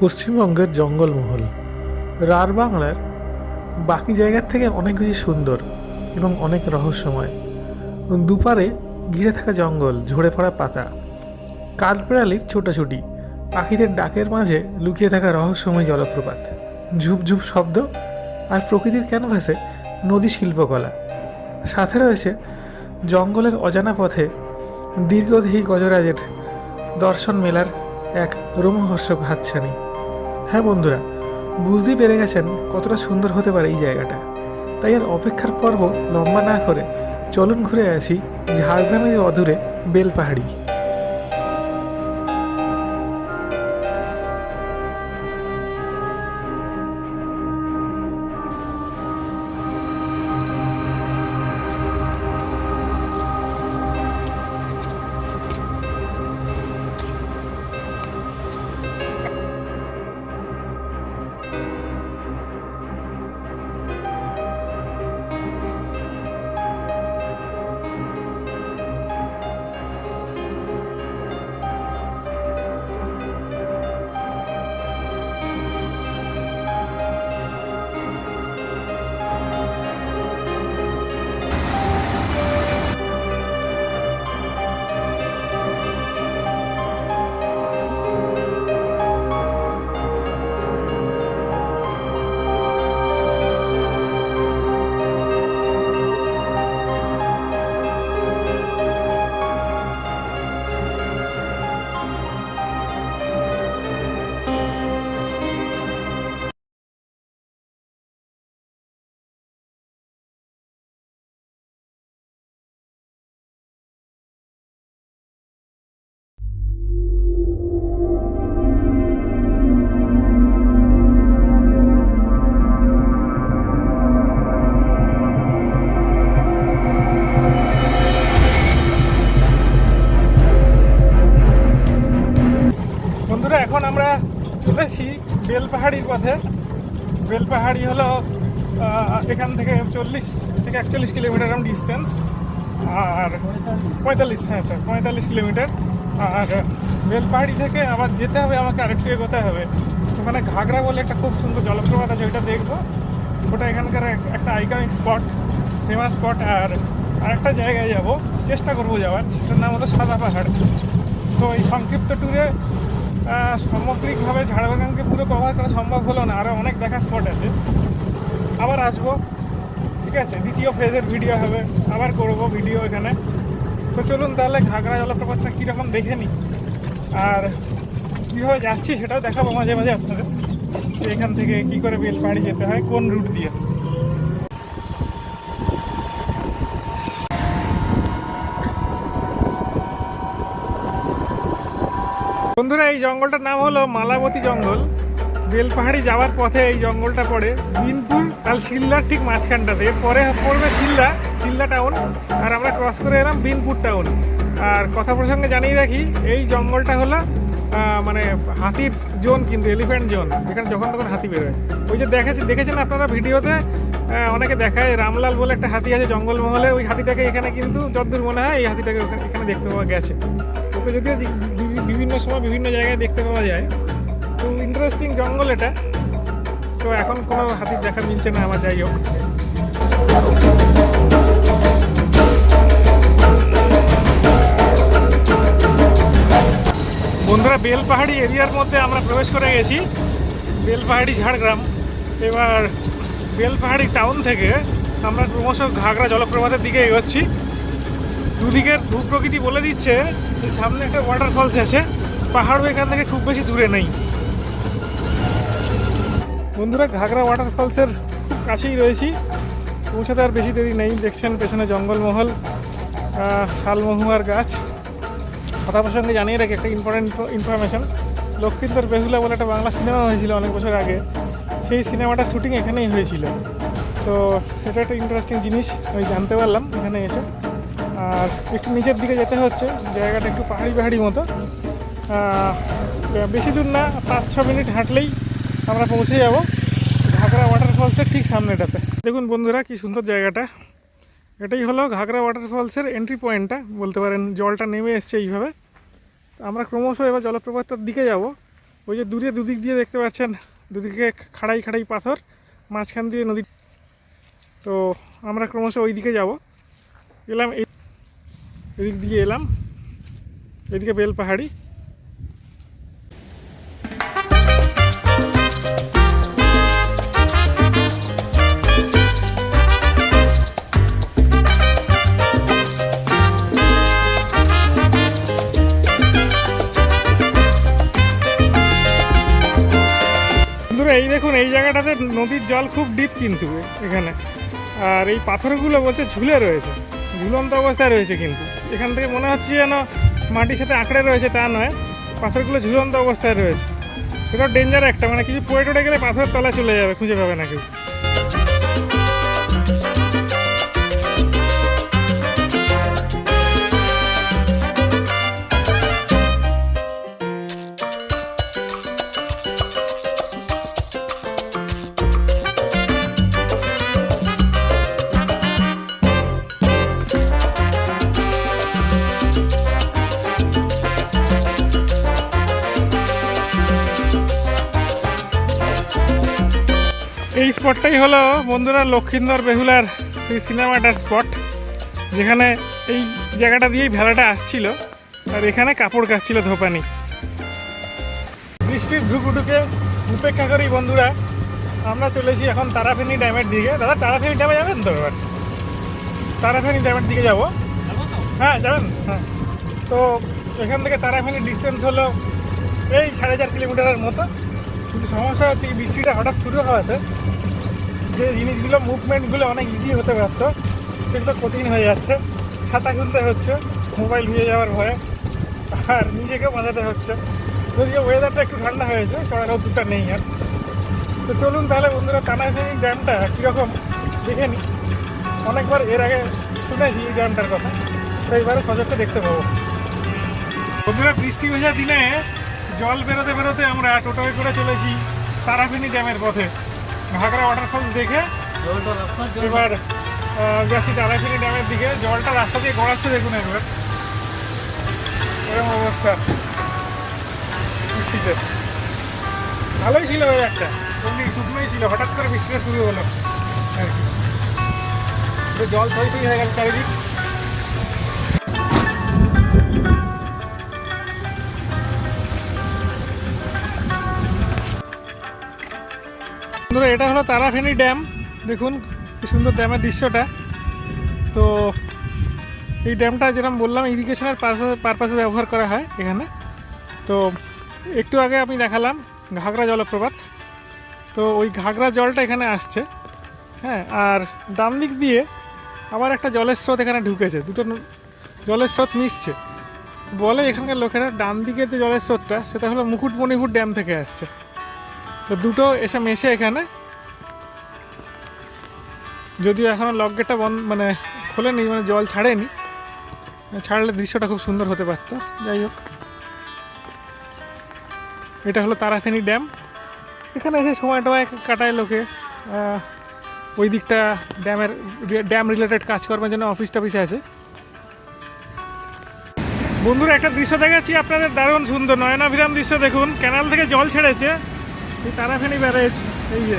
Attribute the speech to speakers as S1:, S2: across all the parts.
S1: পশ্চিমবঙ্গের জঙ্গলমহল রাঢ় বাংলার বাকি জায়গার থেকে অনেক বেশি সুন্দর এবং অনেক রহস্যময়। দুপারে ঘিরে থাকা জঙ্গল, ঝরে পড়া পাতা, কাঠবিড়ালির ছোটাছুটি, পাখিদের ডাকের মাঝে লুকিয়ে থাকা রহস্যময় জলপ্রপাত, ঝুপঝুপ শব্দ আর প্রকৃতির ক্যানভাসে নদী শিল্পকলা। সাথে রয়েছে জঙ্গলের অজানা পথে দীর্ঘদেহী গজরাজের দর্শন মেলার এক রোমহর্ষক হাতছানি। হ্যাঁ বন্ধুরা, বুঝতেই পেরে গেছেন কতটা সুন্দর হতে পারে এই জায়গাটা। তাই আর অপেক্ষার পর্ব লম্বা না করে চলুন ঘুরে আসি ঝাড়গ্রামের অদূরে বেলপাহাড়ি। বন্ধুরা, এখন আমরা চলেছি বেলপাহাড়ির পথে। বেলপাহাড়ি হলো এখান থেকে 40 থেকে 41 কিলোমিটার ডিস্টেন্স, আর 45 কিলোমিটার। আর বেলপাহাড়ি থেকে আবার যেতে হবে, আমাকে আরেকটু এগোতে হবে। ওখানে ঘাগরা বলে একটা খুব সুন্দর জলপ্রপাত আছে, ওইটা দেখবো। ওটা এখানকার একটা আইকনিক স্পট, ফেমাস স্পট। আর আরেকটা জায়গায় যাব, চেষ্টা করবো যাওয়ার, সেটার নাম হলো সাদা পাহাড়। তো এই সংক্ষিপ্ত ট্যুরে সামগ্রিকভাবে ঝাড়গ্রামকে পুরো কভার করা সম্ভব হলো না, আরও অনেক দেখা স্পট আছে। আবার আসবো, ঠিক আছে, দ্বিতীয় ফেজের ভিডিও হবে, আবার করব ভিডিও এখানে। তো চলুন তাহলে ঘাগরা জলপ্রপাতটা কীরকম দেখে নিই, আর কীভাবে যাচ্ছি সেটাও দেখাবো মাঝে মাঝে আপনাদের। এখান থেকে কী করে বেলপাহাড়ি যেতে হয়, কোন রুট দিয়ে। বন্ধুরা, এই জঙ্গলটার নাম হলো মালাবতী জঙ্গল। বেলপাহাড়ি যাওয়ার পথে এই জঙ্গলটা পড়ে বিনপুর আর শিলদার ঠিক মাঝখানটাতে। পরে পড়বে শিলদা টাউন, আর আমরা ক্রস করে এলাম বিনপুর টাউন। আর কথা প্রসঙ্গে জানিয়ে রাখি, এই জঙ্গলটা হলো মানে হাতির জোন, কিন্তু এলিফ্যান্ট জোন, যেখানে যখন তখন হাতি বেরোয়। ওই যে দেখেছেন আপনারা ভিডিওতে, অনেকে দেখায় রামলাল বলে একটা হাতি আছে জঙ্গলমহলে। ওই হাতিটাকে এখানে কিন্তু যতদূর মনে হয় এই হাতিটাকে এখানে দেখতে পাওয়া গেছে। ওকে যদিও বিভিন্ন সময় বিভিন্ন জায়গায় দেখতে পাওয়া যায়। তো ইন্টারেস্টিং জঙ্গল এটা। তো এখন কোনো হাতির দেখা মিলছে না আমার, যাই হোক। বন্ধুরা, বেলপাহাড়ি এরিয়ার মধ্যে আমরা প্রবেশ করে গেছি, বেলপাহাড়ি ঝাড়গ্রাম। এবার বেলপাহাড়ি টাউন থেকে আমরা ক্রমশ ঘাগরা জলপ্রপাতের দিকে এগোচ্ছি। দুদিকের ভূপ্রকৃতি বলে দিচ্ছে যে সামনে একটা ওয়াটারফলস আছে, পাহাড়ও এখান থেকে খুব বেশি দূরে নেই। বন্ধুরা, ঘাগরা ওয়াটারফলসের খুব কাছেই রয়েছি, পৌঁছাতে আর বেশি দেরি নেই। দেখছেন পেছনে জঙ্গলমহল, শালমহুয়ার গাছ। কথা প্রসঙ্গে জানিয়ে রাখি একটা ইম্পর্টেন্ট ইনফরমেশন। লক্ষ্মীন্দর বেহুলা বলে একটা বাংলা সিনেমা হয়েছিল অনেক বছর আগে, সেই সিনেমাটার শুটিং এখানেই হয়েছিল। তো এটা একটা ইন্টারেস্টিং জিনিস আমি জানতে পারলাম এখানে এসে। আর একটু নিচের দিকে যেতে হচ্ছে, জায়গাটা একটু পাহাড়ি মতো। বেশি দূর না, 5-6 মিনিট হাঁটলেই আমরা পৌঁছে যাব ঘাগরা ওয়াটারফলসের ঠিক সামনেটাতে। দেখুন বন্ধুরা, কি সুন্দর জায়গাটা। এটাই হলো ঘাগরা ওয়াটারফলসের এন্ট্রি পয়েন্টটা বলতে পারেন। জলটা নেমে এসছে এইভাবে। আমরা ক্রমশ এবার জলপ্রপাতটার দিকে যাব। ওই যে দূরে দুদিক দিয়ে দেখতে পাচ্ছেন, দুদিকে খাড়াই খাড়াই পাথর, মাঝখান দিয়ে নদী। তো আমরা ক্রমশ ওই দিকে যাব। এলাম এদিক দিয়ে এলাম, এদিকে বেলপাহাড়ি। এই দেখুন, এই জায়গাটাতে নদীর জল খুব ডিপ কিন্তু এখানে। আর এই পাথরগুলো বলছে ঝুলে রয়েছে, ঝুলন্ত অবস্থায় রয়েছে, কিন্তু এখান থেকে মনে হচ্ছে যেন মাটির সাথে আঁকড়ে রয়েছে, তা নয়, পাথরগুলো ঝুলন্ত অবস্থায় রয়েছে। সেটাও ডেঞ্জার একটা, মানে কিছু পড়ে টড়ে গেলে পাথর তলা চলে যাবে, খুঁজে পাবে না কেউ। এই স্পটটাই হলো বন্ধুরা লক্ষিন্দর বেহুলার সেই সিনেমাটার স্পট, যেখানে এই জায়গাটা দিয়েই ভেলাটা আসছিল, আর এখানে কাপড় কাচছিল ধোপানি। বৃষ্টির ঢুকুঢুকে উপেক্ষা করি বন্ধুরা, আমরা চলেছি এখন তারাফেনী ড্যামের দিকে। দাদা, তারাফেনী ড্যামে যাবেন তো? এবার তারাফেনী ড্যামের দিকে যাব। হ্যাঁ, যাবেন। হ্যাঁ, তো এখান থেকে তারাফেনীর ডিস্টেন্স হলো এই 4.5 কিলোমিটারের মতো। কিন্তু সমস্যা হচ্ছে কি, বৃষ্টিটা হঠাৎ শুরু হওয়াতে যে জিনিসগুলো মুভমেন্টগুলো অনেক ইজি হতে পারত, সেগুলো কঠিন হয়ে যাচ্ছে। ছাতা খুলতে হচ্ছে মোবাইল ভিজে যাওয়ার ভয়ে, আর নিজেকেও বাঁচাতে হচ্ছে। যদিও ওয়েদারটা একটু ঠান্ডা হয়েছে, চড়া রোদটা নেই আর। তো চলুন তাহলে বন্ধুরা, তারাফেনী ড্যামটা কীরকম দেখে নিই। অনেকবার এর আগে শুনেছি এই ড্যামটার কথা, তো এইবারে সচক্ষে দেখতে পাবো। বন্ধুরা, বৃষ্টি ভেজা দিনে জল বেরোতে বেরোতে আমরা টোটোয় করে চলেছি তারাফেনী ড্যামের পথে। ঘাগরা ওয়াটারফলস দেখে এবার যাচ্ছি তারাফেনী ড্যামের দিকে। জলটা রাস্তা দিয়ে গড়াচ্ছে, দেখুন একবার এরকম অবস্থা বৃষ্টিতে। ভালোই ছিল একটা, এমনি শুকনোই ছিল, হঠাৎ করে বৃষ্টিটা শুরু হলো আর কি। জল থই থই হয়ে গেছে চারিদিক। এটা হলো তারাফেনী ড্যাম, দেখুন কি সুন্দর ড্যামের দৃশ্যটা। তো এই ড্যামটা যেরকম বললাম ইরিগেশনের পারপাসে ব্যবহার করা হয় এখানে। তো একটু আগে আমি দেখালাম ঘাগরা জলপ্রপাত, তো ওই ঘাগরা জলটা এখানে আসছে। হ্যাঁ, আর ডান দিক দিয়ে আবার একটা জলের স্রোত এখানে ঢুকেছে, দুটো জলের স্রোত মিশছে। বলে এখানকার লোকেরা ডান দিকের যে জলের স্রোতটা, সেটা হলো মুকুটমণিপুর ড্যাম থেকে আসছে। তো দুটো এসে মেশে এখানে, যদিও এখনও লক গেটটা বন্ধ, মানে খোলেনি, মানে জল ছাড়েনি। ছাড়লে দৃশ্যটা খুব সুন্দর হতে পারত। যাই হোক, এটা হলো তারাফেনী ড্যাম। এখানে এসে সময় টময় কাটায় লোকে। ওই দিকটা ড্যাম রিলেটেড কাজকর্মের জন্য অফিস টফিস আছে। বন্ধুরা, একটা দৃশ্য দেখাচ্ছি আপনাদের, দারুণ সুন্দর নয়নাভিরাম দৃশ্য। দেখুন, ক্যানাল থেকে জল ছেড়েছে এই তারাফেনী ব্যারেজ। এই যে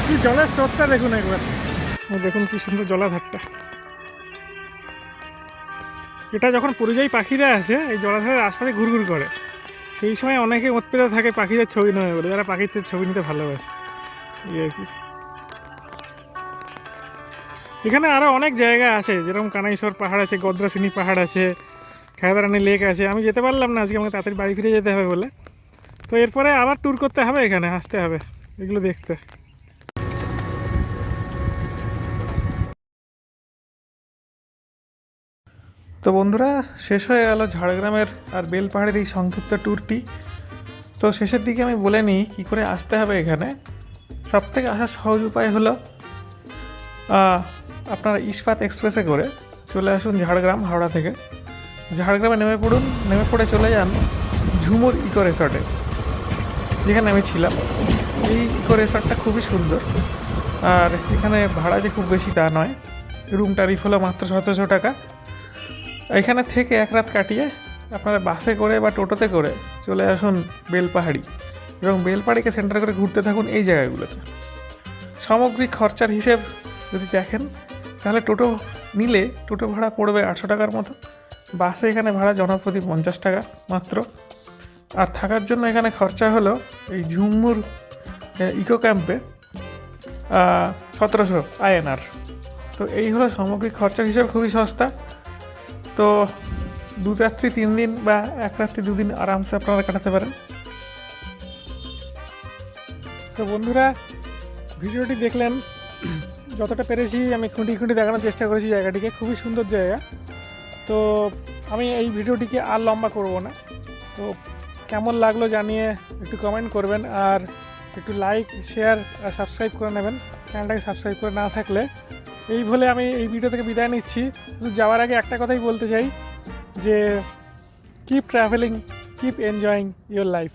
S1: কি জলের স্রোতটা দেখুন একবার, দেখুন কি সুন্দর জলাধারটা। এটা যখন পরিযায়ী পাখিরা আসে এই জলাধারের আশপাশে ঘুরঘুর করে, সেই সময় অনেকে মত পেতে থাকে পাখিদের ছবি নেবে বলে, যারা পাখিদের ছবি নিতে ভালোবাসে এই আর কি। এখানে আরও অনেক জায়গা আছে, যেরকম কানাইশ্বর পাহাড় আছে, গদ্রাসিনী পাহাড় আছে, খেয়াদারানি লেক আছে। আমি যেতে পারলাম না আজকে, আমাকে তাড়াতাড়ি বাড়ি ফিরে যেতে হবে বলে। তো এরপরে আবার ট্যুর করতে হবে, এখানে আসতে হবে এগুলো দেখতে। তো বন্ধুরা, শেষ হয়ে গেল ঝাড়গ্রামের আর বেলপাহাড়ের এই সংক্ষিপ্ত ট্যুরটি। তো শেষের দিকে আমি বলে নিই কী করে আসতে হবে এখানে। সবথেকে আসার সহজ উপায় হলো আপনারা ইস্পাত এক্সপ্রেসে করে চলে আসুন ঝাড়গ্রাম, হাওড়া থেকে। ঝাড়গ্রামে নেমে পড়ুন, নেমে পড়ে চলে যান ঝুমুর ইকো রিসর্টে, যেখানে আমি ছিলাম। এই ইকো রিসর্টটা খুবই সুন্দর, আর এখানে ভাড়া যে খুব বেশি তা নয়। রুম ট্যারিফ হলো মাত্র 1700 টাকা। এখানে থেকে এক রাত কাটিয়ে আপনারা বাসে করে বা টোটোতে করে চলে আসুন বেলপাহাড়ি এবং বেলপাহাড়িকে সেন্টার করে ঘুরতে থাকুন এই জায়গাগুলোতে। সামগ্রিক খরচার হিসেব যদি দেখেন তাহলে টোটো নিলে টোটো ভাড়া পড়বে 800 টাকার মতো, বাসে এখানে ভাড়া জনপ্রতি 50 টাকা মাত্র। আর থাকার জন্য এখানে খরচা হলো এই ঝুমুর ইকো ক্যাম্পে 1700 INR। তো এই হলো সামগ্রিক খরচার হিসেব, খুবই সস্তা। তো 2 রাত্রি 3 দিন বা 1 রাত্রি 2 দিন আরামসে আপনারা কাটাতে পারেন। তো বন্ধুরা, ভিডিওটি দেখলেন, যতটা পেরেছি আমি খুঁটি খুঁটি দেখানোর চেষ্টা করেছি জায়গাটিকে। খুবই সুন্দর জায়গা। তো আমি এই ভিডিওটিকে আর লম্বা করব না। তো কেমন লাগলো জানিয়ে একটু কমেন্ট করবেন, আর একটু লাইক, শেয়ার আর সাবস্ক্রাইব করে নেবেন চ্যানেলটাকে সাবস্ক্রাইব করে না থাকলে। এই বলে আমি এই ভিডিও থেকে বিদায় নিচ্ছি। শুধু যাওয়ার আগে একটা কথাই বলতে চাই যে keep travelling, keep enjoying your life.